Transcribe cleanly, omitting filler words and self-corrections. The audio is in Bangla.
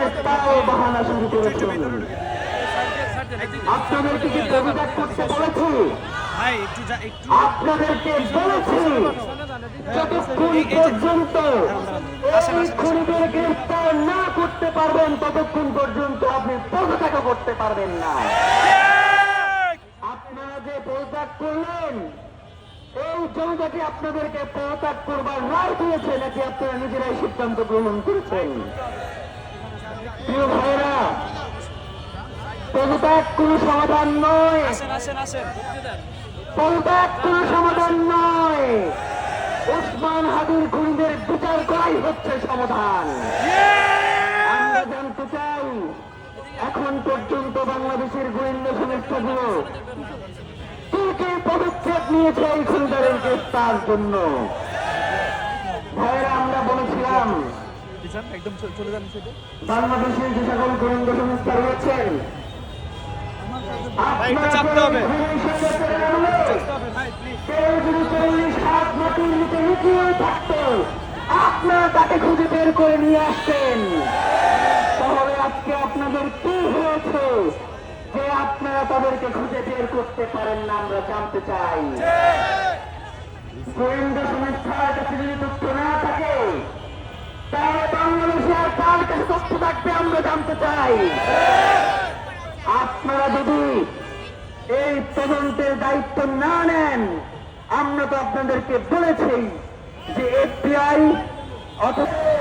নিয়ে তাও বাহানা শুরু করেছেন। আপনাদেরকে কি পদত্যাগ করতে বলেছি? আপনাদেরকে বলেছি যতক্ষণ পর্যন্ত এই খুনিদের গ্রেফতার না করতে পারবেন ততক্ষণ পর্যন্ত আপনি পদত্যাগ করতে পারবেন না। আপনারা যে পদত্যাগ করলেন, এই জনতাকে আপনাদেরকে পদত্যাগ করবার রায় দিয়েছে নাকি আপনারা নিজেরাই সিদ্ধান্ত গ্রহণ করেছেন? প্রিয় ভাইরা, পদত্যাগ কোনো সমাধান নয়, পদত্যাগ কোনো সমাধান নয়। ওসমান হাদির খুনিদের বিচার করাই হচ্ছে সমাধান। আমরা জানতে চাই এখন পর্যন্ত বাংলাদেশের গোয়েন্দা সংস্থাগুলো কি কি পদক্ষেপ নিয়েছে এই খুনিদের গ্রেফতার জন্য। ভাইয়েরা, আমরা বলেছিলাম বাংলাদেশের যে সকল গোয়েন্দা সংস্থা রয়েছেন আপনারা তাকে খুঁজে বের করে নিয়ে আসছেন। তাহলে আজকে আপনাদের কি হয়েছে যে আপনারা তাদেরকে খুঁজে বের করতে পারেন না? আমরা জানতে চাই। গোয়েন্দা সংস্থার কাছে যদি তথ্য না থাকে তাহলে বাংলাদেশে আর কার কাছে তথ্য থাকবে আমরা জানতে চাই। আপনারা যদি এই তদন্তের দায়িত্ব না নেন, আমরা তো আপনাদেরকে বলেছি যে FBI অথবা